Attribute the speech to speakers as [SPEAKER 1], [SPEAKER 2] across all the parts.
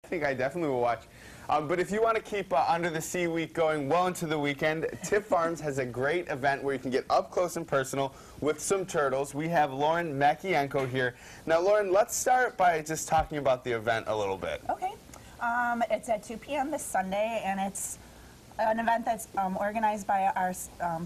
[SPEAKER 1] think I definitely will watch. But if you want to keep Under the Sea Week going well into the weekend, Tifft Farms has a great event where you can get up close and personal with some turtles. We have Lauren Makienko here. Now, Lauren, let's start by just talking about the event a little bit.
[SPEAKER 2] Okay. It's at 2 p.m. this Sunday, and it's an event that's organized by our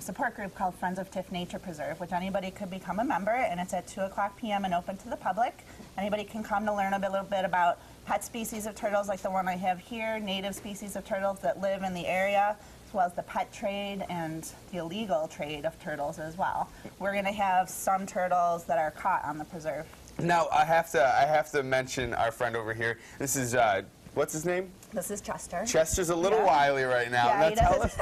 [SPEAKER 2] support group called Friends of Tifft Nature Preserve, which anybody could become a member, and it's at 2 p.m. and open to the public. Anybody can come to learn a little bit about pet species of turtles like the one I have here, native species of turtles that live in the area, as well as the pet trade and the illegal trade of turtles as well. We're going to have some turtles that are caught on the preserve. Now,
[SPEAKER 1] I have to mention our friend over here. This is, what's his name?
[SPEAKER 2] This is Chester.
[SPEAKER 1] Chester's a little wily right now.
[SPEAKER 2] Yeah,
[SPEAKER 1] now tell us,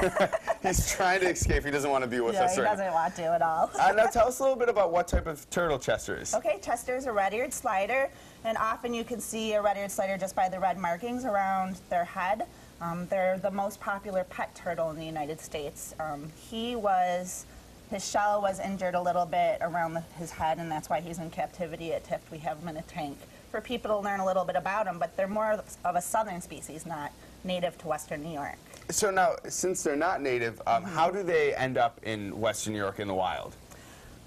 [SPEAKER 1] he's trying to escape. He doesn't want to be with us
[SPEAKER 2] right now. He doesn't want to at all.
[SPEAKER 1] Now tell us a little bit about what type of turtle Chester is.
[SPEAKER 2] Okay, Chester is a red-eared slider, and often you can see a red-eared slider just by the red markings around their head. They're the most popular pet turtle in the United States. His shell was injured a little bit around his head, and that's why he's in captivity at Tifft. We have him in a tank for people to learn a little bit about him, but they're more of a southern species, not native to western New York.
[SPEAKER 1] So now, since they're not native, how do they end up in western New York in the wild?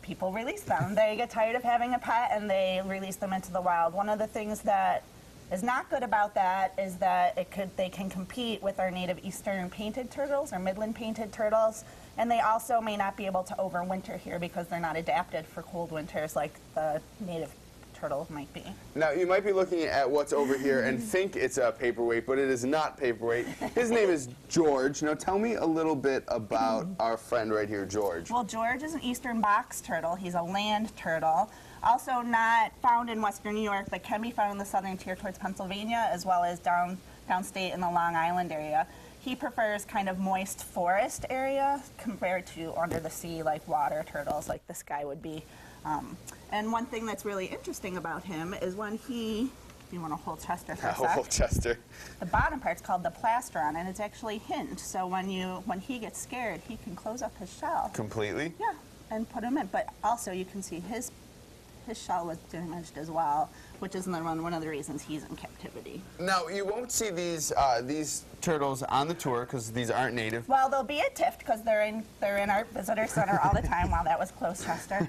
[SPEAKER 2] People release them. They get tired of having a pet, and they release them into the wild. One of the things that is not good about that is that they can compete with our native eastern painted turtles or midland painted turtles, and they also may not be able to overwinter here because they're not adapted for cold winters like the native turtle might be.
[SPEAKER 1] Now, you might be looking at what's over here and think it's a paperweight, but it is not paperweight. His name is George. Now, tell me a little bit about our friend right here, George.
[SPEAKER 2] Well, George is an eastern box turtle. He's a land turtle. Also not found in western New York, but can be found in the southern tier towards Pennsylvania, as well as downstate in the Long Island area. He prefers kind of moist forest area compared to under the sea, like water turtles, like this guy would be. And one thing that's really interesting about him is when if you want to hold Chester for a sec.
[SPEAKER 1] Hold Chester.
[SPEAKER 2] The bottom part's called the plastron, and it's actually hinged. So when he gets scared, he can close up his shell.
[SPEAKER 1] Completely?
[SPEAKER 2] Yeah, and put him in. But also you can see his shell was damaged as well, which is one of the reasons he's in captivity.
[SPEAKER 1] Now, you won't see these turtles on the tour because these aren't native.
[SPEAKER 2] Well, they'll be at Tifft because they're in our visitor center all the time. Wow, that was close, Chester.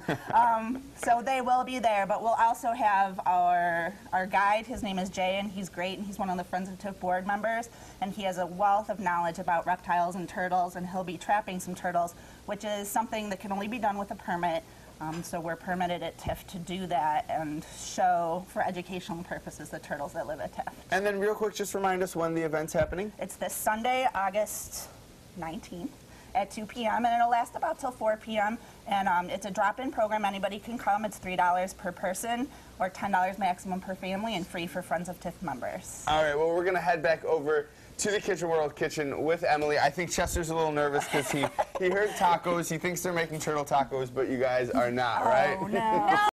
[SPEAKER 2] So they will be there, but we'll also have our guide. His name is Jay, and he's great, and he's one of the Friends of Tifft board members, and he has a wealth of knowledge about reptiles and turtles, and he'll be trapping some turtles, which is something that can only be done with a permit. So we're permitted at Tifft to do that and show, for educational purposes, the turtles that live at Tifft.
[SPEAKER 1] And then real quick, just remind us when the event's happening.
[SPEAKER 2] It's this Sunday, August 19th at 2 p.m. and it'll last about till 4 p.m. And it's a drop-in program. Anybody can come. It's $3 per person or $10 maximum per family and free for Friends of Tifft members.
[SPEAKER 1] All right, well, we're going to head back over to the Kitchen World Kitchen with Emily. I think Chester's a little nervous because he heard tacos. He thinks they're making turtle tacos, but you guys are not, right?
[SPEAKER 2] Oh, no.